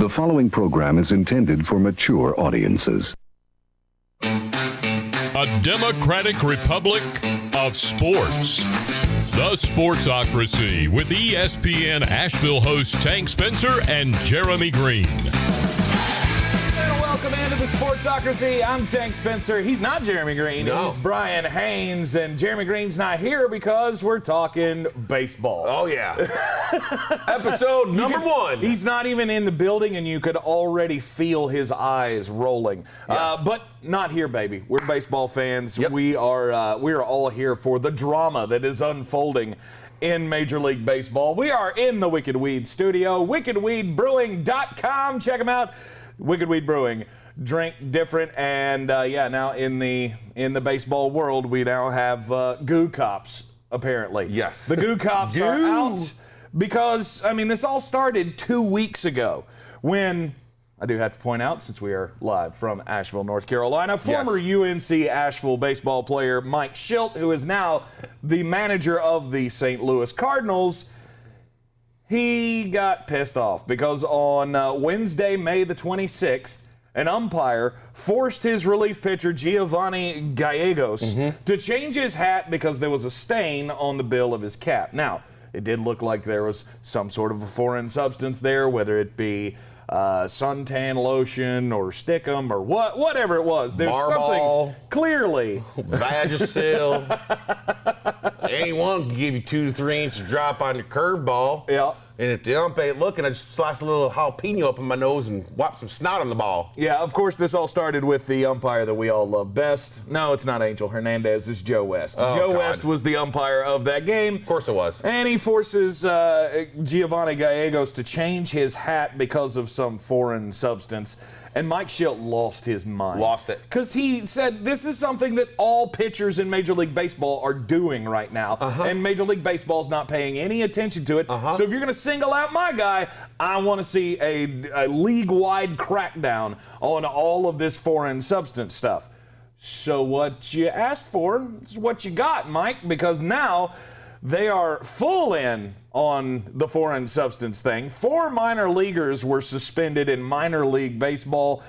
The following program is intended for mature audiences. A democratic republic of sports. The Sportsocracy with ESPN Asheville hosts Tank Spencer and Jeremy Green. Welcome into the Sportsocracy. I'm Tank Spencer. He's not Jeremy Green. No. He's Brian Haynes. And Jeremy Green's not here because we're talking baseball. Oh, yeah. Episode number one. He's not even in the building, and you could already feel his eyes rolling. Yeah. But not here, baby. We're baseball fans. Yep. We are all here for the drama that is unfolding in Major League Baseball. We are in the Wicked Weed studio, wickedweedbrewing.com. Check them out. Wicked Weed Brewing, drink different, and now in the baseball world, we now have Goo Cops, apparently. Yes. The Goo Cops are out because, this all started 2 weeks ago when, I do have to point out, since we are live from Asheville, North Carolina, former UNC Asheville baseball player Mike Shildt, who is now the manager of the St. Louis Cardinals, he got pissed off because on Wednesday, May the 26th, an umpire forced his relief pitcher, Giovanni Gallegos, to change his hat because there was a stain on the bill of his cap. Now, it did look like there was some sort of a foreign substance there, whether it be suntan lotion or stickum or whatever it was. There's Marble. Something clearly. Vagisil. Anyone can give you 2 to 3 inch drop on your curveball. Yeah. And if the ump ain't looking, I just slice a little jalapeno up in my nose and wipe some snot on the ball. Yeah, of course, this all started with the umpire that we all love best. No, it's not Angel Hernandez, it's Joe West. Oh, Joe God. West was the umpire of that game. Of course it was. And he forces Giovanni Gallegos to change his hat because of some foreign substance. And Mike Shildt lost his mind. Lost it. Because he said this is something that all pitchers in Major League Baseball are doing right now. And Major League Baseball is not paying any attention to it. So if you're going to single out my guy, I want to see a league-wide crackdown on all of this foreign substance stuff. So what you asked for is what you got, Mike, because now they are full in on the foreign substance thing. 4 minor leaguers were suspended in minor league baseball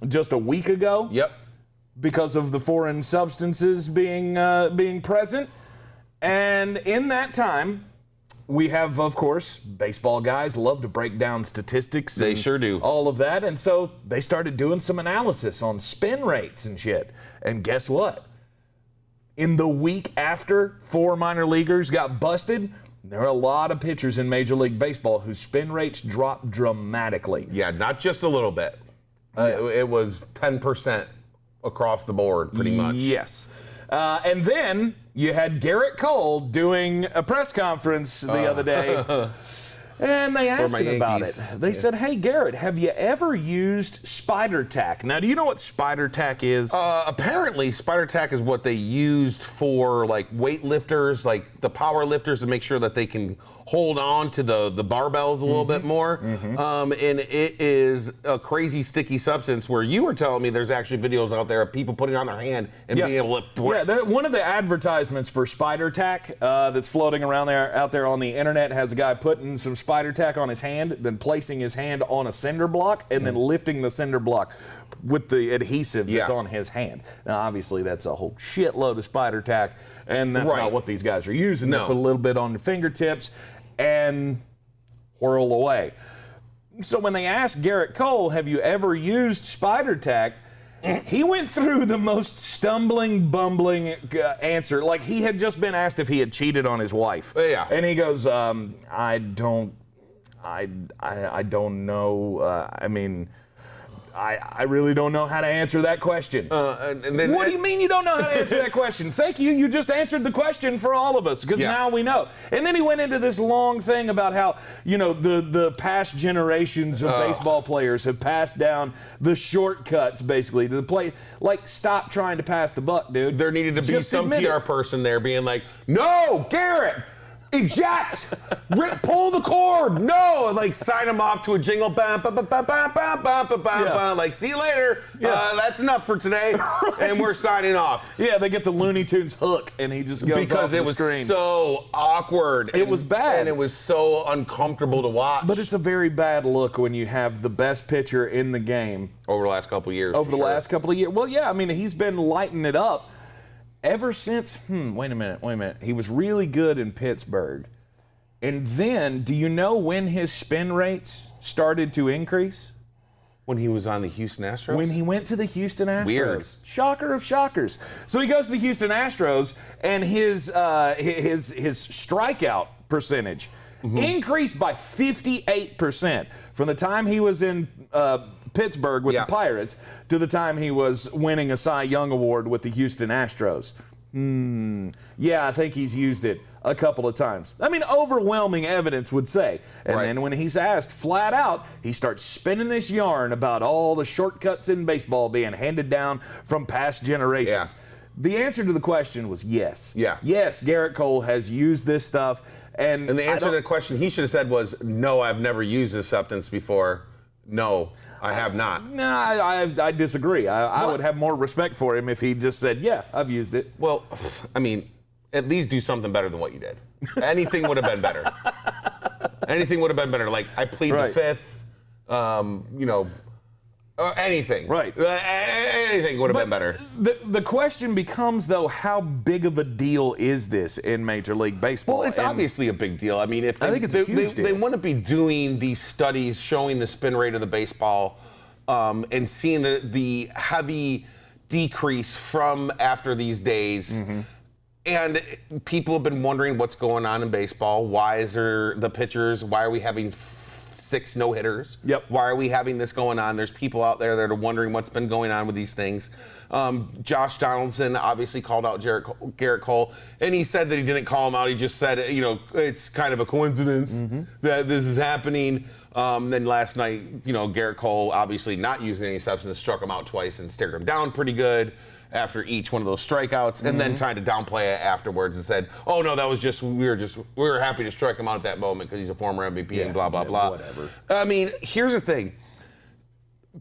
just a week ago. Yep. Because of the foreign substances being present. And in that time, we have, of course, baseball guys love to break down statistics. They sure do. All of that. And so they started doing some analysis on spin rates and shit. And guess what? In the week after 4 minor leaguers got busted, there are a lot of pitchers in Major League Baseball whose spin rates dropped dramatically. Yeah, not just a little bit. It was 10% across the board, pretty much. Yes. And then you had Gerrit Cole doing a press conference the other day. And they asked him about it. They said, hey, Gerrit, have you ever used Spider Tack? Now, do you know what Spider Tack is? Apparently, Spider Tack is what they used for, like, weightlifters, like the power lifters, to make sure that they can hold on to the barbells a little bit more. And it is a crazy sticky substance where you were telling me there's actually videos out there of people putting it on their hand and being able to lift weights. Yeah, one of the advertisements for Spider Tack that's floating around out there on the internet has a guy putting some Spider Tack on his hand, then placing his hand on a cinder block, and then lifting the cinder block with the adhesive that's on his hand. Now, obviously, that's a whole shitload of Spider Tack, and that's not what these guys are using. They put a little bit on their fingertips and whirl away. So when they asked Gerrit Cole, have you ever used Spider Tack, he went through the most stumbling, bumbling answer. Like he had just been asked if he had cheated on his wife. Yeah. And he goes, I don't know. I really don't know how to answer that question. And then What do you mean you don't know how to answer that question? Thank you. You just answered the question for all of us, because now we know. And then he went into this long thing about how, the past generations of baseball players have passed down the shortcuts, basically, to the play. Like, stop trying to pass the buck, dude. There needed to be Just some admit PR it. person there being like, no, Gerrit, eject, pull the cord, no, like sign him off to a jingle, bam, bam, bam, bam, bam, bam, bam, bam, bam, like see you later, that's enough for today, and we're signing off. Yeah, they get the Looney Tunes hook, and he just goes because off it was the screen. so awkward. It was bad. And it was so uncomfortable to watch. But it's a very bad look when you have the best pitcher in the game. Over the last couple of years. Over the last couple of years. Well, yeah, I mean, he's been lighting it up ever since, wait a minute. He was really good in Pittsburgh. And then, do you know when his spin rates started to increase? When he was on the Houston Astros? When he went to the Houston Astros. Weird. Shocker of shockers. So he goes to the Houston Astros, and his strikeout percentage increased by 58% from the time he was in Pittsburgh with the Pirates to the time he was winning a Cy Young Award with the Houston Astros. Yeah, I think he's used it a couple of times. I mean, overwhelming evidence would say. And then when he's asked flat out, he starts spinning this yarn about all the shortcuts in baseball being handed down from past generations. The answer to the question was yes. Yes, Gerrit Cole has used this stuff. And the answer to the question he should have said was, no, I've never used this substance before. No, I have not. No, I disagree. I would have more respect for him if he just said, yeah, I've used it. Well, I mean, at least do something better than what you did. Anything would have been better. Anything would have been better. Like, I plead the fifth, anything. Right. Anything would have been better. The question becomes, though, how big of a deal is this in Major League Baseball? Well, it's obviously a big deal. I mean, if I think it's a huge deal. They wouldn't be doing these studies showing the spin rate of the baseball and seeing the heavy decrease from after these days. And people have been wondering what's going on in baseball. Why is there the pitchers? Why are we having 6 no-hitters? Why are we having this going on? There's people out there that are wondering what's been going on with these things. Josh Donaldson obviously called out Gerrit Cole, and he said that he didn't call him out. He just said, it's kind of a coincidence that this is happening. Then last night, Gerrit Cole, obviously not using any substance, struck him out twice and stared him down pretty good after each one of those strikeouts, and then tried to downplay it afterwards and said, oh no, that was just we were happy to strike him out at that moment because he's a former MVP and blah blah blah. Whatever. I mean, here's the thing.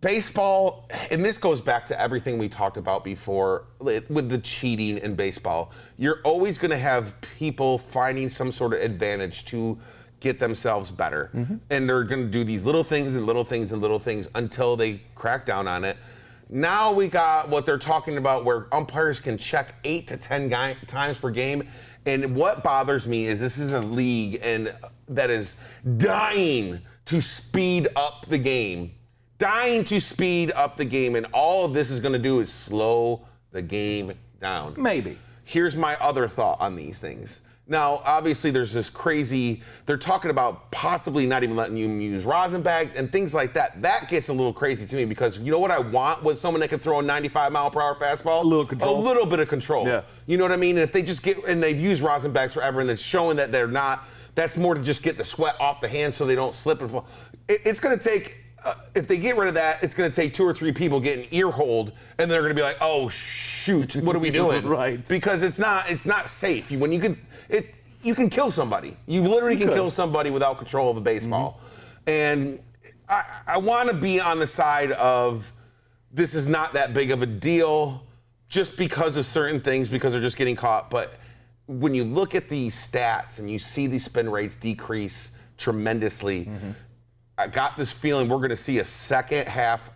Baseball, and this goes back to everything we talked about before with the cheating in baseball. You're always going to have people finding some sort of advantage to get themselves better. And they're going to do these little things and little things and little things until they crack down on it. Now we got what they're talking about where umpires can check 8 to 10 times per game. And what bothers me is this is a league that is dying to speed up the game. And all of this is going to do is slow the game down. Maybe. Here's my other thought on these things. Now, obviously, there's this crazy, they're talking about possibly not even letting you use rosin bags and things like that. That gets a little crazy to me because you know what I want with someone that can throw a 95-mile-per-hour fastball? A little control. A little bit of control. Yeah. You know what I mean? And if they just and they've used rosin bags forever and it's showing that they're not, that's more to just get the sweat off the hands so they don't slip and fall. It's going to take, if they get rid of that, it's going to take 2 or 3 people getting ear-holed, and they're going to be like, "Oh shoot, what are we doing?" Right? Because it's not safe. When you can kill somebody. You literally can kill somebody without control of a baseball. And I want to be on the side of this is not that big of a deal, just because of certain things, because they're just getting caught. But when you look at these stats and you see these spin rates decrease tremendously. I got this feeling we're going to see a second half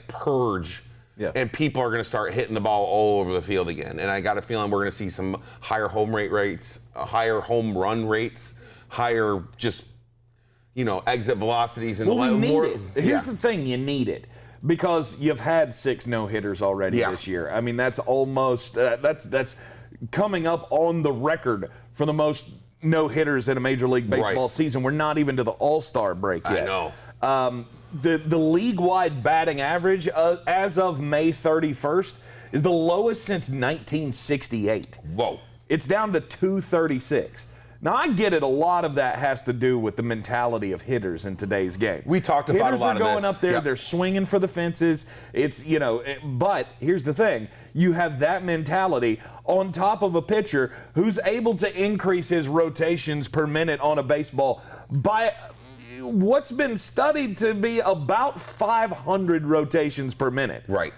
purge, and people are going to start hitting the ball all over the field again. And I got a feeling we're going to see some higher home rates, higher home run rates, higher just exit velocities, and we need it. Here's the thing: you need it because you've had 6 no-hitters already this year. I mean, that's almost that's coming up on the record for the most no-hitters in a Major League Baseball season. We're not even to the All-Star break yet. I know. The league-wide batting average as of May 31st is the lowest since 1968. Whoa. It's down to 236. Now, I get it. A lot of that has to do with the mentality of hitters in today's game. We talked about a lot of this. Hitters are going up there. Yep. They're swinging for the fences. It's, but here's the thing. You have that mentality on top of a pitcher who's able to increase his rotations per minute on a baseball by what's been studied to be about 500 rotations per minute. Right.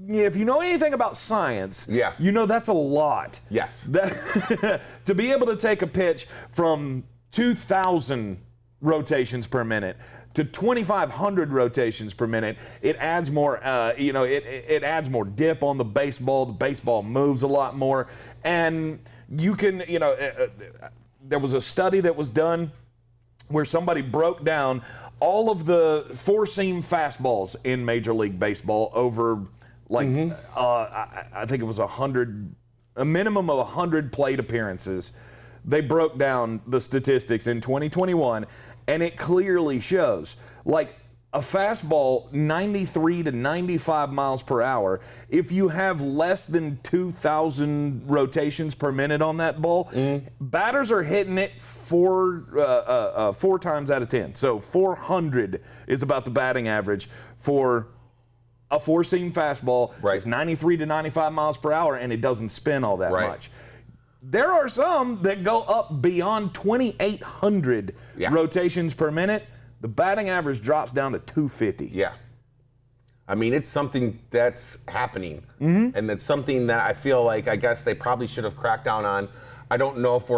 If you know anything about science, yeah, you know that's a lot. Yes. To be able to take a pitch from 2,000 rotations per minute to 2,500 rotations per minute, it adds more. It adds more dip on the baseball. The baseball moves a lot more, and you can. There was a study that was done where somebody broke down all of the four-seam fastballs in Major League Baseball over. I think it was a minimum of 100 plate appearances. They broke down the statistics in 2021, and it clearly shows, like a fastball 93 to 95 miles per hour, if you have less than 2,000 rotations per minute on that ball, batters are hitting it four times out of 10. So 400 is about the batting average for a four-seam fastball. Right. Is 93 to 95 miles per hour, and it doesn't spin all that much. There are some that go up beyond 2,800 rotations per minute. The batting average drops down to 250. Yeah. I mean, it's something that's happening, and that's something that I feel like I guess they probably should have cracked down on. I don't know if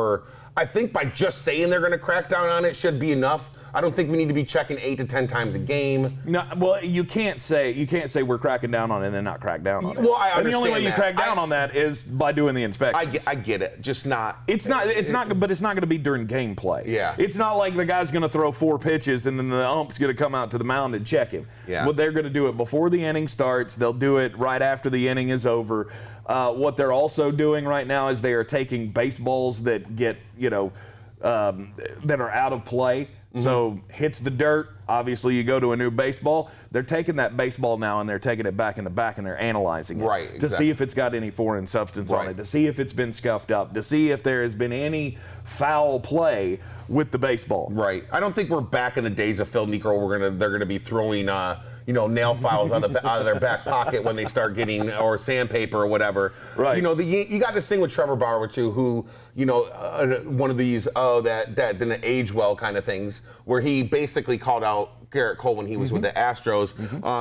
I think by just saying they're going to crack down on it should be enough. I don't think we need to be checking 8 to 10 times a game. No, well, you can't say we're cracking down on it and then not crack down on it. Well, I understand. And the only way you crack down on that is by doing the inspections. I get it. Just not. It's not going to be during gameplay. Yeah. It's not like the guy's going to throw 4 pitches and then the ump's going to come out to the mound and check him. Yeah. Well, they're going to do it before the inning starts. They'll do it right after the inning is over. What they're also doing right now is they are taking baseballs that get that are out of play. So hits the dirt, obviously you go to a new baseball. They're taking that baseball now and they're taking it back in the back and they're analyzing it to see if it's got any foreign substance on it, to see if it's been scuffed up, to see if there has been any foul play with the baseball. Right. I don't think we're back in the days of Phil Niekro. They're gonna be throwing nail files out of their back pocket when they start getting, or sandpaper or whatever. Right. You got this thing with Trevor Bauer too, who, one of these, that didn't age well kind of things, where he basically called out Gerrit Cole when he was with the Astros.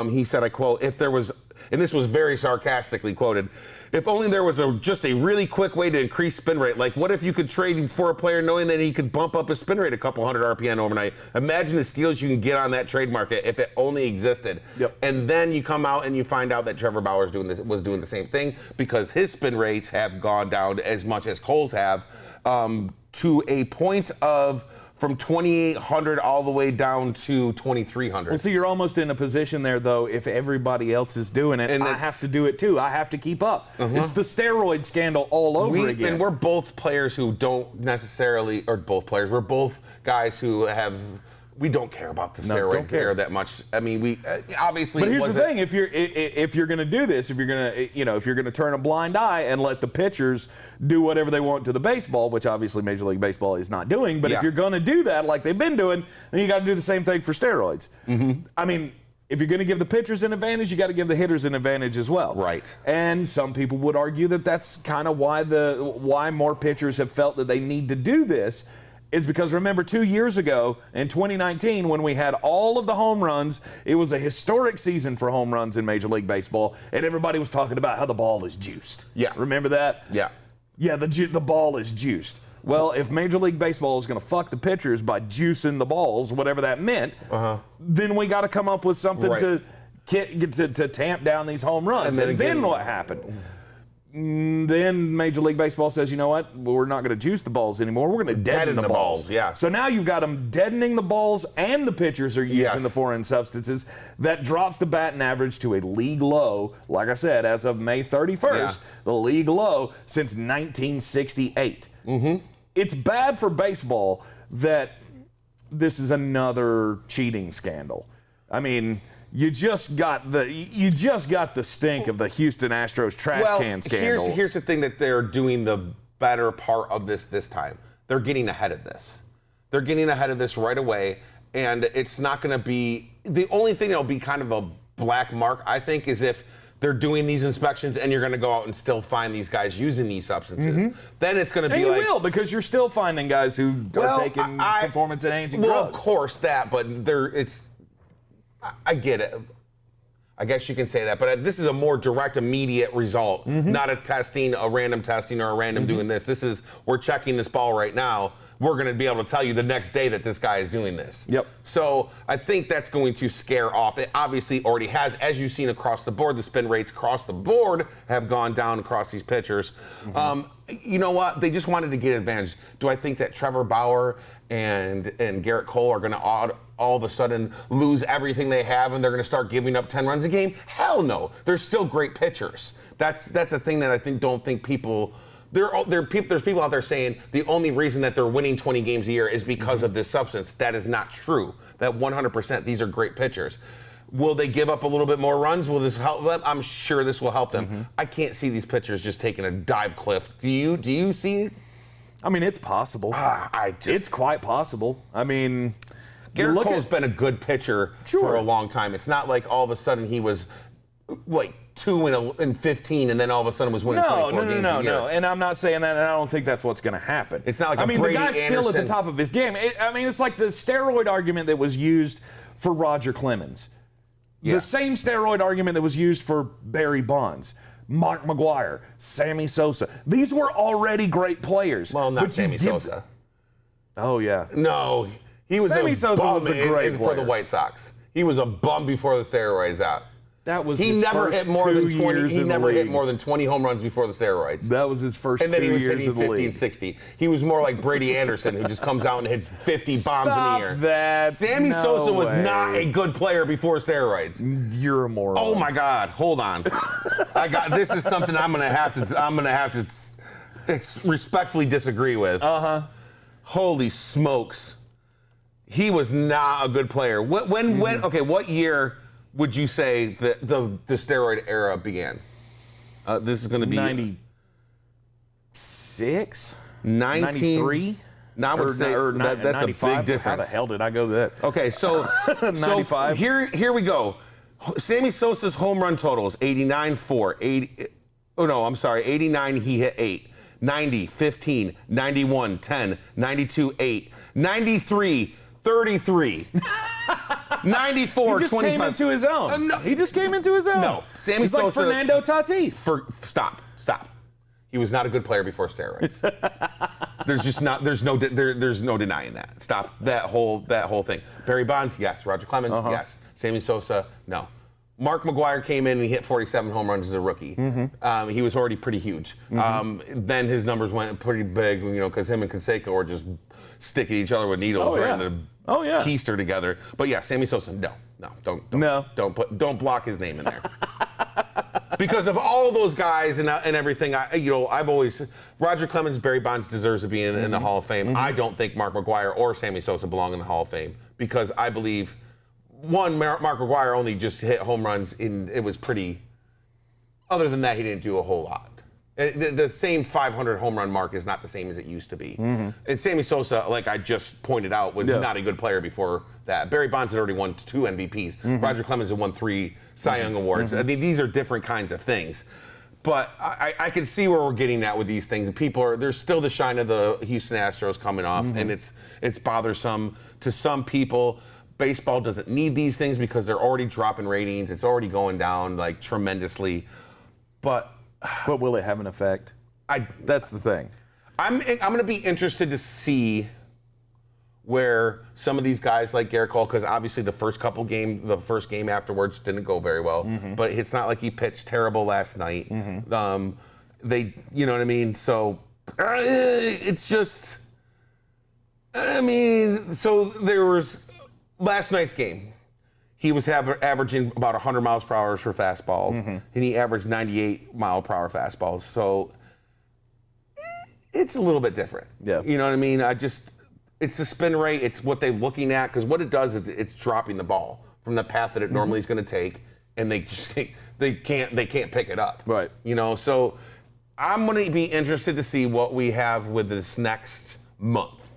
He said, I quote, if there was, and this was very sarcastically quoted, if only there was just a really quick way to increase spin rate. Like, what if you could trade for a player knowing that he could bump up his spin rate a couple hundred RPM overnight? Imagine the steals you can get on that trade market if it only existed. Yep. And then you come out and you find out that Trevor Bauer was doing the same thing, because his spin rates have gone down as much as Cole's have, to a point of from 2,800 all the way down to 2,300. Well, see, you're almost in a position there, though, if everybody else is doing it, and I have to do it too. I have to keep up. It's the steroid scandal all over again. And we're both players who don't necessarily, or both players, we're both guys who we don't care about the steroid care that much. I mean, we obviously. But here's the thing: if you're going to do this, if you're going to turn a blind eye and let the pitchers do whatever they want to the baseball, which obviously Major League Baseball is not doing, but if you're going to do that like they've been doing, then you got to do the same thing for steroids. I mean, if you're going to give the pitchers an advantage, you got to give the hitters an advantage as well. Right. And some people would argue that that's kind of why more pitchers have felt that they need to do this. Is because, remember, 2 years ago in 2019, when we had all of the home runs, it was a historic season for home runs in Major League Baseball, and everybody was talking about how the ball is juiced. Yeah. Remember that? Yeah. Yeah, the ball is juiced. Well, if Major League Baseball is going to fuck the pitchers by juicing the balls, whatever that meant, then we got to come up with something to tamp down these home runs. And then what happened? Then Major League Baseball says, you know what? We're not going to juice the balls anymore. We're going to deaden the balls. Yeah. So now you've got them deadening the balls, and the pitchers are using the foreign substances. That drops the batting average to a league low. Like I said, as of May 31st, the league low since 1968. It's bad for baseball that this is another cheating scandal. I mean, you just got the stink of the Houston Astros trash can scandal. Here's the thing that they're doing the better part of this time. they're getting ahead of this. They're getting ahead of this right away, and it's not going to be the only thing that'll be kind of a black mark, I think, is if they're doing these inspections and you're going to go out and still find these guys using these substances. Then it's going to be and like... you will, because you're still finding guys who are taking performance-enhancing drugs. Well, of course that, but I get it. I guess you can say that, but this is a more direct, immediate result, not a random testing or a random doing this. This is, we're checking this ball right now. We're going to be able to tell you the next day that this guy is doing this. Yep. So I think that's going to scare off. It obviously already has, as you've seen across the board. The spin rates across the board have gone down across these pitchers. You know what? They just wanted to get advantage. Do I think that Trevor Bauer and Gerrit Cole are going to all of a sudden lose everything they have and they're going to start giving up 10 runs a game? Hell no. They're still great pitchers. That's a thing that I don't think people... There's people out there saying the only reason that they're winning 20 games a year is because of this substance. That is not true. That 100%, these are great pitchers. Will they give up a little bit more runs? Will this help them? I'm sure this will help them. I can't see these pitchers just taking a dive cliff. Do you see? I mean, it's possible. It's quite possible. I mean, Gerrit Cole's been a good pitcher for a long time. It's not like all of a sudden he was like 2 and 15, and then all of a sudden was winning 24 games a year. No. And I'm not saying that, and I don't think that's what's going to happen. It's not like the guy's still at the top of his game. It's like the steroid argument that was used for Roger Clemens. Yeah. The same steroid argument that was used for Barry Bonds, Mark McGwire, Sammy Sosa. These were already great players. Well, not Sammy Sosa. Oh, yeah. No, he was Sammy Sosa was a great player for the White Sox. He was a bum before the steroids out. That was he his never first hit more 2 than 20. years He in never the hit league. more than 20 home runs before the steroids. That was his first 2 years in the league. And then he was hitting 50 and 60. He was more like Brady Anderson, who just comes out and hits 50 bombs in the air. That. Sammy Sosa was not a good player before steroids. You're a moron. Oh my God! Hold on. This is something I'm gonna have to respectfully disagree with. Holy smokes! He was not a good player. What year would you say that the steroid era began? This is going to be 96, 93. No, I would say that's a big difference. How the hell did I go that? Okay, so 95. So here we go. Sammy Sosa's home run totals: 89, 4, 80. Oh no, I'm sorry. 89, he hit 8. 90, 15, 91, 10, 92, 8, 93, 33. 94, he just 25. came into his own. No. He just came into his own. No, Sammy He's Sosa. like Fernando Tatis. Stop. He was not a good player before steroids. There's no denying that. Stop that whole thing. Barry Bonds, yes. Roger Clemens, yes. Sammy Sosa, no. Mark McGwire came in and he hit 47 home runs as a rookie. He was already pretty huge. Then his numbers went pretty big, because him and Canseco were just sticking each other with needles trying to keister together. But yeah, Sammy Sosa, don't block his name in there. Because of all those guys and everything, I've always Roger Clemens, Barry Bonds deserves to be in the Hall of Fame. I don't think Mark McGwire or Sammy Sosa belong in the Hall of Fame because I believe Mark McGwire only just hit home runs it was pretty. Other than that, he didn't do a whole lot. The same 500 home run mark is not the same as it used to be. And Sammy Sosa, like I just pointed out, was not a good player before that. Barry Bonds had already won 2 MVPs. Roger Clemens had won 3 Cy Young Awards. I mean, these are different kinds of things. But I can see where we're getting at with these things. And there's still the shine of the Houston Astros coming off, and it's bothersome to some people. Baseball doesn't need these things because they're already dropping ratings. It's already going down like tremendously. But will it have an effect? That's the thing. I'm going to be interested to see where some of these guys like Gerrit Cole, because obviously the first game afterwards didn't go very well. But it's not like he pitched terrible last night. You know what I mean? So it's just, so there was last night's game. He was averaging about 100 miles per hour for fastballs, and he averaged 98 mile per hour fastballs. So it's a little bit different. Yeah. You know what I mean? It's the spin rate. It's what they're looking at, because what it does is it's dropping the ball from the path that it normally is going to take, and they can't pick it up. Right. So I'm going to be interested to see what we have with this next month.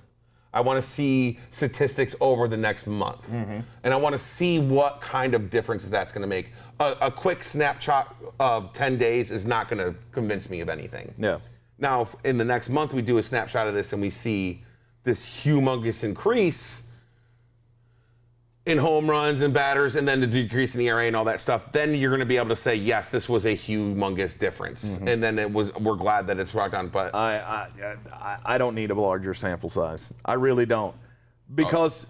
I want to see statistics over the next month. And I want to see what kind of differences that's going to make. A quick snapshot of 10 days is not going to convince me of anything. Yeah. Now, if in the next month, we do a snapshot of this and we see this humongous increase in home runs and batters, and then the decrease in the ERA and all that stuff, then you're going to be able to say, yes, this was a humongous difference. And then we're glad that it's brought down. But I don't need a larger sample size. I really don't. Because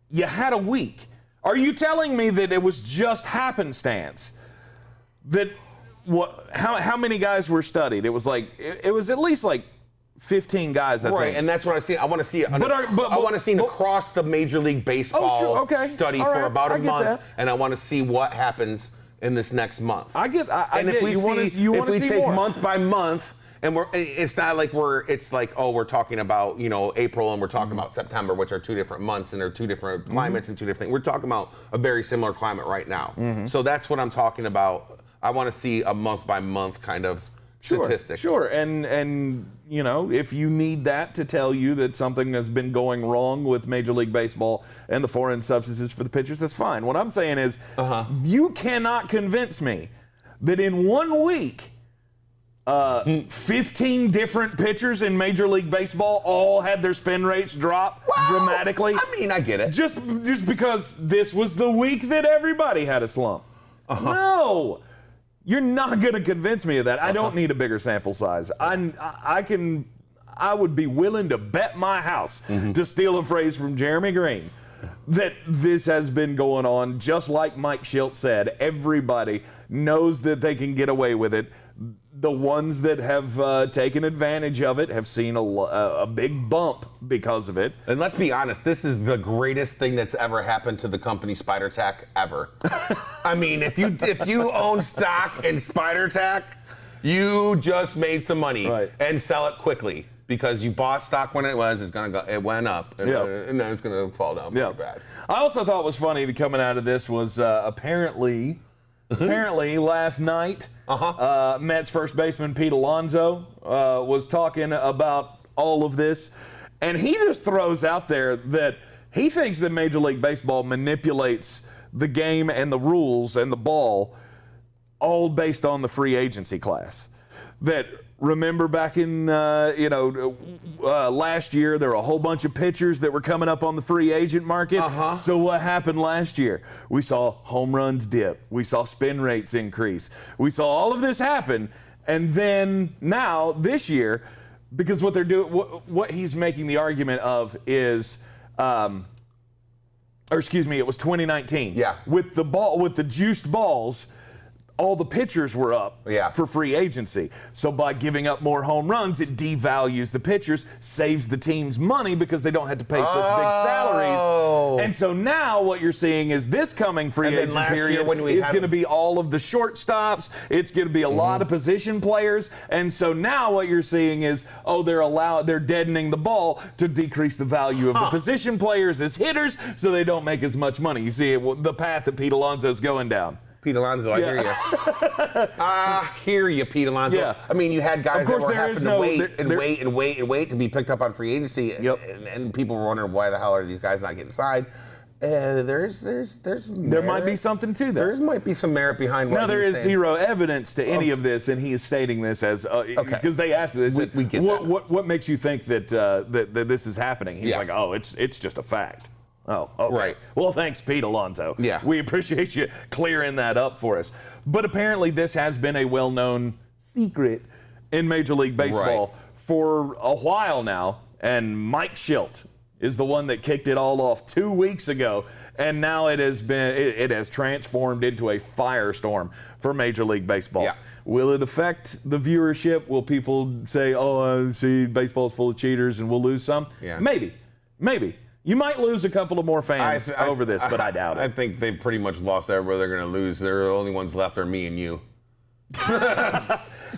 you had a week. Are you telling me that it was just happenstance? That how many guys were studied? It was at least like 15 guys, I think. Right, and that's what I see. I want to see it. I want to see it across the Major League Baseball study for about a month, and I want to see what happens in this next month. If we take month by month, and it's not like we're talking about April and we're talking about September, which are two different months and they're two different climates and two different things. We're talking about a very similar climate right now. So that's what I'm talking about. I want to see a month by month kind of statistics. Sure, and if you need that to tell you that something has been going wrong with Major League Baseball and the foreign substances for the pitchers, that's fine. What I'm saying is, you cannot convince me that in 1 week, 15 different pitchers in Major League Baseball all had their spin rates drop dramatically. I mean, I get it. Just because this was the week that everybody had a slump. No. You're not going to convince me of that. I don't need a bigger sample size. I would be willing to bet my house, to steal a phrase from Jeremy Green, that this has been going on just like Mike Schilt said. Everybody knows that they can get away with it. The ones that have taken advantage of it have seen a big bump because of it. And let's be honest, this is the greatest thing that's ever happened to the company Spider Tack ever. I mean, if you own stock in Spider Tack, you just made some money and sell it quickly because you bought stock when it went up and then it's gonna fall down pretty bad. I also thought was funny that coming out of this was apparently last night, Mets first baseman Pete Alonso was talking about all of this, and he just throws out there that he thinks that Major League Baseball manipulates the game and the rules and the ball all based on the free agency class. That remember back in last year, there were a whole bunch of pitchers that were coming up on the free agent market. So what happened last year? We saw home runs dip. We saw spin rates increase. We saw all of this happen. And then now this year, because what they're doing, what he's making the argument of is, it was 2019. Yeah. With the juiced balls, all the pitchers were up for free agency. So by giving up more home runs, it devalues the pitchers, saves the teams money because they don't have to pay such big salaries. And so now what you're seeing is this coming free agent period is going to be all of the shortstops. It's going to be a lot of position players. And so now what you're seeing is, they're deadening the ball to decrease the value of the position players as hitters so they don't make as much money. You see the path that Pete Alonso's going down. Pete Alonso, I hear you. I hear you, Pete Alonso. Yeah. I mean, you had guys that were having to wait to be picked up on free agency, and people were wondering why the hell are these guys not getting signed. There might be something to that. There might be some merit behind what there is zero evidence to any of this, and he is stating this as because they asked this. We get what makes you think that that this is happening? He's like, it's just a fact. Oh, okay. Right. Well, thanks, Pete Alonso. Yeah. We appreciate you clearing that up for us. But apparently this has been a well-known secret in Major League Baseball for a while now, and Mike Schilt is the one that kicked it all off 2 weeks ago, and now it has transformed into a firestorm for Major League Baseball. Yeah. Will it affect the viewership? Will people say, see, baseball's full of cheaters and we'll lose some? Yeah. Maybe. You might lose a couple of more fans over this, but I doubt it. I think they've pretty much lost everybody they're going to lose. They're the only ones left are me and you. That's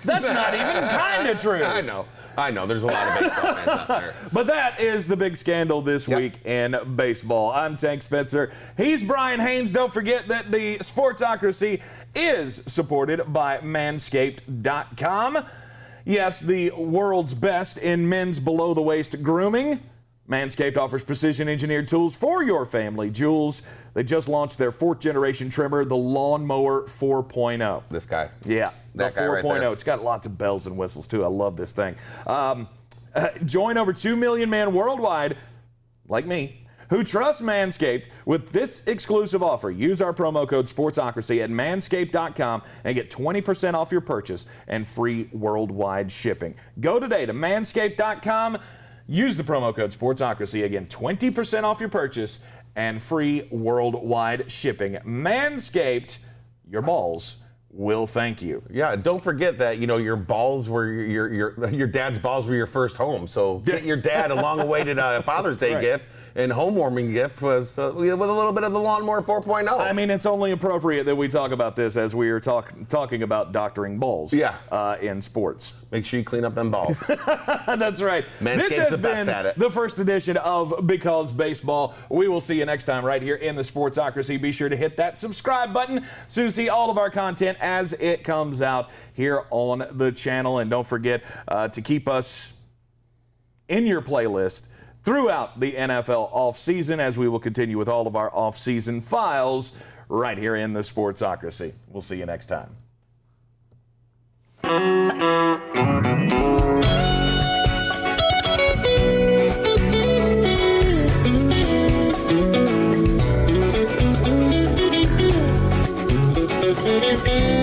not even kind of true. I know. There's a lot of baseball fans out there. But that is the big scandal this week in baseball. I'm Tank Spencer. He's Brian Haynes. Don't forget that the Sportsocracy is supported by Manscaped.com. Yes, the world's best in men's below-the-waist grooming. Manscaped offers precision-engineered tools for your family jewels. They just launched their 4th-generation trimmer, the Lawnmower 4.0. This guy. Yeah, That the guy 4.0. right there. It's got lots of bells and whistles, too. I love this thing. Join over 2 million men worldwide, like me, who trust Manscaped with this exclusive offer. Use our promo code Sportsocracy at manscaped.com and get 20% off your purchase and free worldwide shipping. Go today to manscaped.com. Use the promo code Sportsocracy. Again, 20% off your purchase and free worldwide shipping. Manscaped, your balls will thank you. Yeah, don't forget that, your balls were your dad's balls were your first home. So get your dad along the way to a Father's Day gift, and home warming gift was with a little bit of the Lawnmower 4.0. I mean, it's only appropriate that we talk about this as we are talking about doctoring balls in sports. Make sure you clean up them balls. That's right. Manscaped's This has the best been at it. the first edition of Because Baseball. We will see you next time right here in the Sportsocracy. Be sure to hit that subscribe button so you see all of our content as it comes out here on the channel. And don't forget to keep us in your playlist throughout the NFL offseason, as we will continue with all of our offseason files right here in the Sportsocracy. We'll see you next time. Thank you.